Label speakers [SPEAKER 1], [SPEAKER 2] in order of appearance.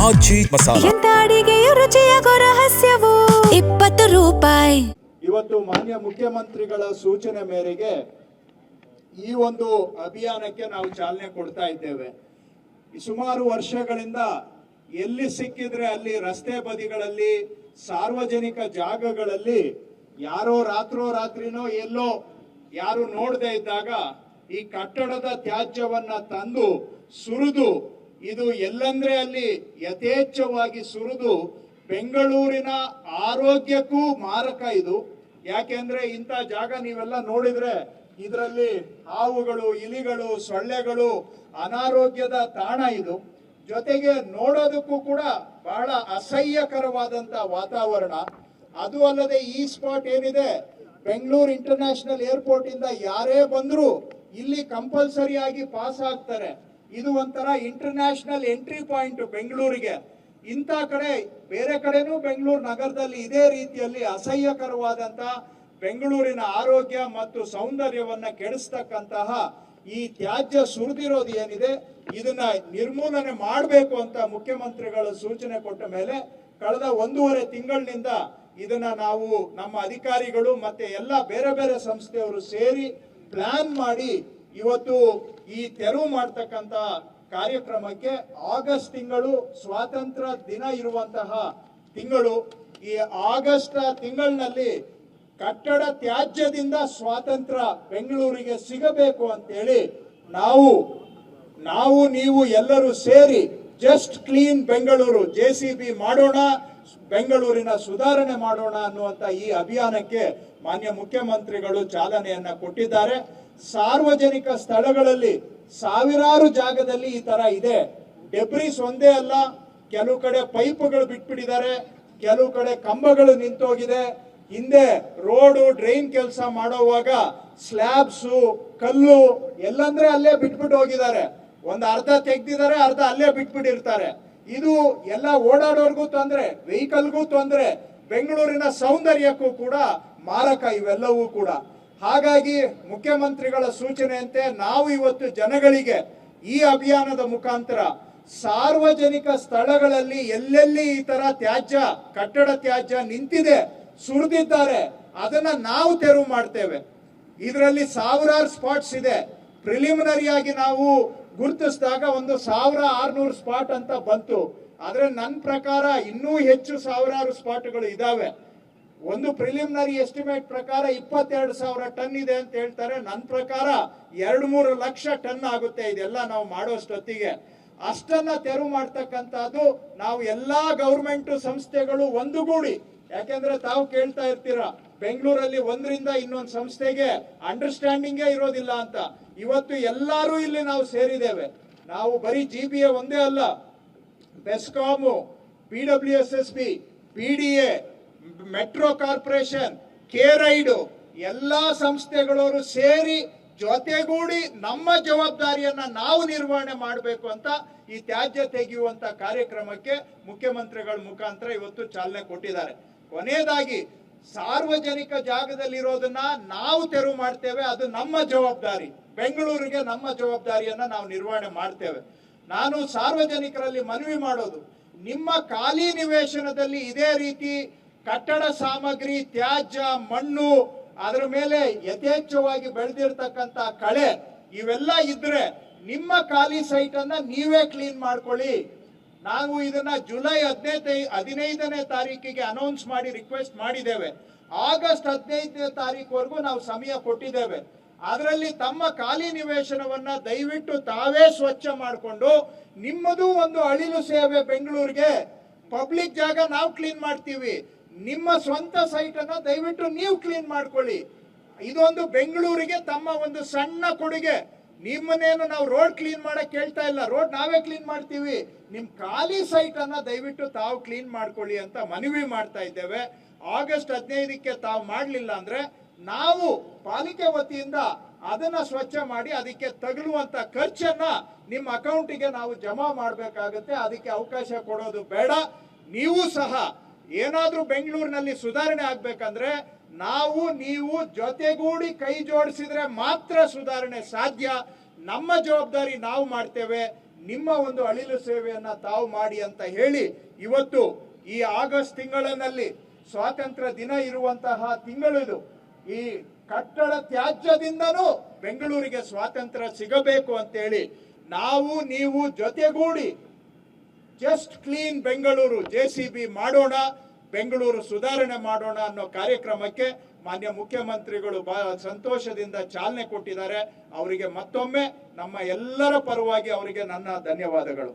[SPEAKER 1] ಆಚಿ ಮಸಾಲ.
[SPEAKER 2] ಎಂತ ಅಡಿಗೆಯ ರುಚಿಯಾಗೋ ರಹಸ್ಯವು 20 ರೂಪಾಯಿ.
[SPEAKER 3] ಇವತ್ತು ಮಾನ್ಯ ಮುಖ್ಯಮಂತ್ರಿಗಳ ಸೂಚನೆ ಮೇರೆಗೆ ಈ ಒಂದು ಅಭಿಯಾನಕ್ಕೆ ನಾವು ಚಾಲನೆ ಕೊಡ್ತಾ ಇದ್ದೇವೆ. ಸುಮಾರು ವರ್ಷಗಳಿಂದ ಎಲ್ಲಿ ಸಿಕ್ಕಿದ್ರೆ ಅಲ್ಲಿ ರಸ್ತೆ ಬದಿಗಳಲ್ಲಿ ಸಾರ್ವಜನಿಕ ಜಾಗಗಳಲ್ಲಿ ಯಾರೋ ರಾತ್ರಿನೋ ಎಲ್ಲೋ ಯಾರು ನೋಡದೆ ಇದ್ದಾಗ ಈ ಕಟ್ಟಡದ ತ್ಯಾಜ್ಯವನ್ನ ತಂದು ಸುರಿದು, ಇದು ಎಲ್ಲಂದ್ರೆ ಅಲ್ಲಿ ಯಥೇಚ್ಛವಾಗಿ ಸುರಿದು ಬೆಂಗಳೂರಿನ ಆರೋಗ್ಯಕ್ಕೂ ಮಾರಕ ಇದು. ಯಾಕೆಂದ್ರೆ ಇಂಥ ಜಾಗ ನೀವೆಲ್ಲ ನೋಡಿದ್ರೆ ಇದರಲ್ಲಿ ಹಾವುಗಳು, ಇಲಿಗಳು, ಸೊಳ್ಳೆಗಳು, ಅನಾರೋಗ್ಯದ ತಾಣ ಇದು. ಜೊತೆಗೆ ನೋಡೋದಕ್ಕೂ ಕೂಡ ಬಹಳ ಅಸಹ್ಯಕರವಾದಂತ ವಾತಾವರಣ. ಅದು ಅಲ್ಲದೆ ಈ ಸ್ಪಾಟ್ ಏನಿದೆ, ಬೆಂಗಳೂರು ಇಂಟರ್ನ್ಯಾಷನಲ್ ಏರ್ಪೋರ್ಟ್ ಇಂದ ಯಾರೇ ಬಂದ್ರು ಇಲ್ಲಿ ಕಂಪಲ್ಸರಿ ಆಗಿ ಪಾಸ್ ಆಗ್ತಾರೆ. ಇದು ಒಂಥರ ಇಂಟರ್ನ್ಯಾಷನಲ್ ಎಂಟ್ರಿ ಪಾಯಿಂಟ್ ಬೆಂಗಳೂರಿಗೆ. ಇಂಥ ಕಡೆ ಬೇರೆ ಕಡೆನೂ ಬೆಂಗಳೂರು ನಗರದಲ್ಲಿ ಇದೇ ರೀತಿಯಲ್ಲಿ ಅಸಹ್ಯಕರವಾದಂತ ಬೆಂಗಳೂರಿನ ಆರೋಗ್ಯ ಮತ್ತು ಸೌಂದರ್ಯವನ್ನ ಕೆಡಿಸ್ತಕ್ಕಂತಹ ಈ ತ್ಯಾಜ್ಯ ಸುರಿದಿರೋದು ಏನಿದೆ, ಇದನ್ನ ನಿರ್ಮೂಲನೆ ಮಾಡಬೇಕು ಅಂತ ಮುಖ್ಯಮಂತ್ರಿಗಳು ಸೂಚನೆ ಕೊಟ್ಟ ಮೇಲೆ ಕಳೆದ 1.5 ತಿಂಗಳಿನಿಂದ ಇದನ್ನ ನಾವು ನಮ್ಮ ಅಧಿಕಾರಿಗಳು ಮತ್ತೆ ಎಲ್ಲ ಬೇರೆ ಬೇರೆ ಸಂಸ್ಥೆಯವರು ಸೇರಿ ಪ್ಲಾನ್ ಮಾಡಿ ಇವತ್ತು ಈ ತೆರವು ಮಾಡ್ತಕ್ಕಂತ ಕಾರ್ಯಕ್ರಮಕ್ಕೆ ಆಗಸ್ಟ್ ತಿಂಗಳು ಸ್ವಾತಂತ್ರ್ಯ ದಿನ ಇರುವಂತಹ ತಿಂಗಳು. ಈ ಆಗಸ್ಟ್ ತಿಂಗಳಿನಲ್ಲಿ ಕಟ್ಟಡ ತ್ಯಾಜ್ಯದಿಂದ ಸ್ವಾತಂತ್ರ್ಯ ಬೆಂಗಳೂರಿಗೆ ಸಿಗಬೇಕು ಅಂತೇಳಿ ನಾವು ನೀವು ಎಲ್ಲರೂ ಸೇರಿ ಜಸ್ಟ್ ಕ್ಲೀನ್ ಬೆಂಗಳೂರು JCB ಮಾಡೋಣ, ಬೆಂಗಳೂರಿನ ಸುಧಾರಣೆ ಮಾಡೋಣ ಅನ್ನುವಂತ ಈ ಅಭಿಯಾನಕ್ಕೆ ಮಾನ್ಯ ಮುಖ್ಯಮಂತ್ರಿಗಳು ಚಾಲನೆಯನ್ನ ಕೊಟ್ಟಿದ್ದಾರೆ. ಸಾರ್ವಜನಿಕ ಸ್ಥಳಗಳಲ್ಲಿ ಸಾವಿರಾರು ಜಾಗದಲ್ಲಿ ಈ ತರ ಇದೆ. ಡೆಬ್ರಿಸ್ ಒಂದೇ ಅಲ್ಲ, ಕೆಲವು ಕಡೆ ಪೈಪ್ಗಳು ಬಿಟ್ಬಿಟ್ಟಿದ್ದಾರೆ, ಕೆಲವು ಕಡೆ ಕಂಬಗಳು ನಿಂತೋಗಿದೆ. ಹಿಂದೆ ರೋಡು ಡ್ರೈನ್ ಕೆಲಸ ಮಾಡೋವಾಗ ಸ್ಲ್ಯಾಬ್ಸು, ಕಲ್ಲು ಎಲ್ಲಂದ್ರೆ ಅಲ್ಲೇ ಬಿಟ್ಬಿಟ್ಟು ಹೋಗಿದ್ದಾರೆ. ಒಂದು ಅರ್ಧ ತೆಗ್ದಿದ್ದಾರೆ, ಅರ್ಧ ಅಲ್ಲೇ ಬಿಟ್ಬಿಟ್ಟಿರ್ತಾರೆ. ಇದು ಎಲ್ಲ ಓಡಾಡೋರ್ಗೂ ತೊಂದ್ರೆ, ವೆಹಿಕಲ್ಗೂ ತೊಂದ್ರೆ, ಬೆಂಗಳೂರಿನ ಸೌಂದರ್ಯಕ್ಕೂ ಕೂಡ ಮಾರಕ ಇವೆಲ್ಲವೂ ಕೂಡ. ಹಾಗಾಗಿ ಮುಖ್ಯಮಂತ್ರಿಗಳ ಸೂಚನೆಯಂತೆ ನಾವು ಇವತ್ತು ಜನಗಳಿಗೆ ಈ ಅಭಿಯಾನದ ಮುಖಾಂತರ ಸಾರ್ವಜನಿಕ ಸ್ಥಳಗಳಲ್ಲಿ ಎಲ್ಲೆಲ್ಲಿ ಈ ತರ ತ್ಯಾಜ್ಯ, ಕಟ್ಟಡ ತ್ಯಾಜ್ಯ ನಿಂತಿದೆ, ಸುರಿದಿದ್ದಾರೆ, ಅದನ್ನ ನಾವು ತೆರವು ಮಾಡ್ತೇವೆ. ಇದರಲ್ಲಿ ಸಾವಿರಾರು ಸ್ಪಾಟ್ಸ್ ಇದೆ. ಪ್ರಿಲಿಮಿನರಿ ಆಗಿ ನಾವು ಗುರುತಿಸಿದಾಗ 1600 ಸ್ಪಾಟ್ ಅಂತ ಬಂತು. ಆದ್ರೆ ನನ್ನ ಪ್ರಕಾರ ಇನ್ನೂ ಹೆಚ್ಚು ಸಾವಿರಾರು ಸ್ಪಾಟ್ಗಳು ಇದಾವೆ. ಒಂದು ಪ್ರಿಲಿಮಿನರಿ ಎಸ್ಟಿಮೇಟ್ ಪ್ರಕಾರ 22,000 ಟನ್ ಇದೆ ಅಂತ ಹೇಳ್ತಾರೆ. ನನ್ನ ಪ್ರಕಾರ 2-3 ಲಕ್ಷ ಟನ್ ಆಗುತ್ತೆ ಇದೆಲ್ಲ ನಾವು ಮಾಡೋಷ್ಟೊತ್ತಿಗೆ. ಅಷ್ಟನ್ನ ತೆರವು ಮಾಡ್ತಕ್ಕಂಥದ್ದು ನಾವು ಎಲ್ಲಾ ಗೌರ್ಮೆಂಟ್ ಸಂಸ್ಥೆಗಳು ಒಂದುಗೂಡಿ. ಯಾಕೆಂದ್ರೆ ತಾವು ಕೇಳ್ತಾ ಇರ್ತೀರಾ, ಬೆಂಗಳೂರಲ್ಲಿ ಒಂದರಿಂದ ಇನ್ನೊಂದು ಸಂಸ್ಥೆಗೆ ಅಂಡರ್ಸ್ಟ್ಯಾಂಡಿಂಗೇ ಇರೋದಿಲ್ಲ ಅಂತ. ಇವತ್ತು ಎಲ್ಲರೂ ಇಲ್ಲಿ ನಾವು ಸೇರಿದ್ದೇವೆ. ನಾವು ಬರೀ GBA ಒಂದೇ ಅಲ್ಲ, BESCOM, PWSSB, PDA, metro corporation, ಕೇರೈಡು ಎಲ್ಲಾ ಸಂಸ್ಥೆಗಳವರು ಸೇರಿ ಜೊತೆಗೂಡಿ ನಮ್ಮ ಜವಾಬ್ದಾರಿಯನ್ನ ನಾವು ನಿರ್ವಹಣೆ ಮಾಡಬೇಕು ಅಂತ ಈ ತ್ಯಾಜ್ಯ ತೆಗೆಯುವಂತ ಕಾರ್ಯಕ್ರಮಕ್ಕೆ ಮುಖ್ಯಮಂತ್ರಿಗಳ ಮುಖಾಂತರ ಇವತ್ತು ಚಾಲನೆ ಕೊಟ್ಟಿದ್ದಾರೆ. ಕೊನೆಯದಾಗಿ ಸಾರ್ವಜನಿಕ ಜಾಗದಲ್ಲಿರೋದನ್ನ ನಾವು ತೆರವು ಮಾಡ್ತೇವೆ, ಅದು ನಮ್ಮ ಜವಾಬ್ದಾರಿ. ಬೆಂಗಳೂರಿಗೆ ನಮ್ಮ ಜವಾಬ್ದಾರಿಯನ್ನ ನಾವು ನಿರ್ವಹಣೆ ಮಾಡ್ತೇವೆ. ನಾನು ಸಾರ್ವಜನಿಕರಲ್ಲಿ ಮನವಿ ಮಾಡೋದು, ನಿಮ್ಮ ಖಾಲಿ ನಿವೇಶನದಲ್ಲಿ ಇದೇ ರೀತಿ ಕಟ್ಟಡ ಸಾಮಗ್ರಿ, ತ್ಯಾಜ್ಯ, ಮಣ್ಣು, ಅದರ ಮೇಲೆ ಯಥೇಚ್ಛವಾಗಿ ಬೆಳೆದಿರ್ತಕ್ಕಂಥ ಕಳೆ ಇವೆಲ್ಲ ಇದ್ರೆ ನಿಮ್ಮ ಖಾಲಿ ಸೈಟ್ ಅನ್ನ ನೀವೇ ಕ್ಲೀನ್ ಮಾಡ್ಕೊಳ್ಳಿ. ನಾವು ಇದನ್ನ ಜುಲೈ 15ನೇ ತಾರೀಕಿಗೆ ಅನೌನ್ಸ್ ಮಾಡಿ ರಿಕ್ವೆಸ್ಟ್ ಮಾಡಿದ್ದೇವೆ. ಆಗಸ್ಟ್ 15ನೇ ತಾರೀಕುವರೆಗೂ ನಾವು ಸಮಯ ಕೊಟ್ಟಿದ್ದೇವೆ. ಅದರಲ್ಲಿ ತಮ್ಮ ಖಾಲಿ ನಿವೇಶನವನ್ನ ದಯವಿಟ್ಟು ತಾವೇ ಸ್ವಚ್ಛ ಮಾಡಿಕೊಂಡು, ನಿಮ್ಮದು ಒಂದು ಅಳಿಲು ಸೇವೆ ಬೆಂಗಳೂರಿಗೆ. ಪಬ್ಲಿಕ್ ಜಾಗ ನಾವು ಕ್ಲೀನ್ ಮಾಡ್ತೀವಿ, ನಿಮ್ಮ ಸ್ವಂತ ಸೈಟ್ ಅನ್ನ ದಯವಿಟ್ಟು ನೀವು ಕ್ಲೀನ್ ಮಾಡ್ಕೊಳ್ಳಿ. ಇದೊಂದು ಬೆಂಗಳೂರಿಗೆ ತಮ್ಮ ಒಂದು ಸಣ್ಣ ಕೊಡುಗೆ. ನಿಮ್ಮನ್ನೇನು ನಾವು ರೋಡ್ ಕ್ಲೀನ್ ಮಾಡಕ್ ಕೇಳ್ತಾ ಇಲ್ಲ, ರೋಡ್ ನಾವೇ ಕ್ಲೀನ್ ಮಾಡ್ತೀವಿ. ನಿಮ್ ಖಾಲಿ ಸೈಟ್ ಅನ್ನ ದಯವಿಟ್ಟು ತಾವು ಕ್ಲೀನ್ ಮಾಡ್ಕೊಳ್ಳಿ ಅಂತ ಮನವಿ ಮಾಡ್ತಾ ಇದ್ದೇವೆ. ಆಗಸ್ಟ್ 15ಕ್ಕೆ ತಾವು ಮಾಡ್ಲಿಲ್ಲ ಅಂದ್ರೆ ನಾವು ಪಾಲಿಕೆ ವತಿಯಿಂದ ಅದನ್ನ ಸ್ವಚ್ಛ ಮಾಡಿ ಅದಕ್ಕೆ ತಗಲುವಂತ ಖರ್ಚನ್ನ ನಿಮ್ಮ ಅಕೌಂಟಿಗೆ ನಾವು ಜಮಾ ಮಾಡಬೇಕಾಗುತ್ತೆ. ಅದಕ್ಕೆ ಅವಕಾಶ ಕೊಡೋದು ಬೇಡ. ನೀವು ಸಹ ಏನಾದ್ರೂ ಬೆಂಗಳೂರಿನಲ್ಲಿ ಸುಧಾರಣೆ ಆಗ್ಬೇಕಂದ್ರೆ ನೀವು ಜೊತೆಗೂಡಿ ಕೈ ಜೋಡಿಸಿದ್ರೆ ಮಾತ್ರ ಸುಧಾರಣೆ ಸಾಧ್ಯ. ನಮ್ಮ ಜವಾಬ್ದಾರಿ ನಾವು ಮಾಡ್ತೇವೆ. ನಿಮ್ಮ ಒಂದು ಅಳಿಲು ಸೇವೆಯನ್ನ ತಾವು ಮಾಡಿ ಅಂತ ಹೇಳಿ ಇವತ್ತು ಈ ಆಗಸ್ಟ್ ತಿಂಗಳಿನಲ್ಲಿ ಸ್ವಾತಂತ್ರ್ಯ ದಿನ ಇರುವಂತಹ ತಿಂಗಳು ಈ ಕಟ್ಟಡ ತ್ಯಾಜ್ಯದಿಂದನೂ ಬೆಂಗಳೂರಿಗೆ ಸ್ವಾತಂತ್ರ್ಯ ಸಿಗಬೇಕು ಅಂತೇಳಿ ನಾವು ನೀವು ಜೊತೆಗೂಡಿ ಜಸ್ಟ್ ಕ್ಲೀನ್ ಬೆಂಗಳೂರು JCB ಮಾಡೋಣ, ಬೆಂಗಳೂರು ಸುಧಾರಣೆ ಮಾಡೋಣ ಅನ್ನೋ ಕಾರ್ಯಕ್ರಮಕ್ಕೆ ಮಾನ್ಯ ಮುಖ್ಯಮಂತ್ರಿಗಳು ಬಹಳ ಸಂತೋಷದಿಂದ ಚಾಲನೆ ಕೊಟ್ಟಿದ್ದಾರೆ. ಅವರಿಗೆ ಮತ್ತೊಮ್ಮೆ ನಮ್ಮ ಎಲ್ಲರ ಪರವಾಗಿ ಅವರಿಗೆ ನನ್ನ ಧನ್ಯವಾದಗಳು.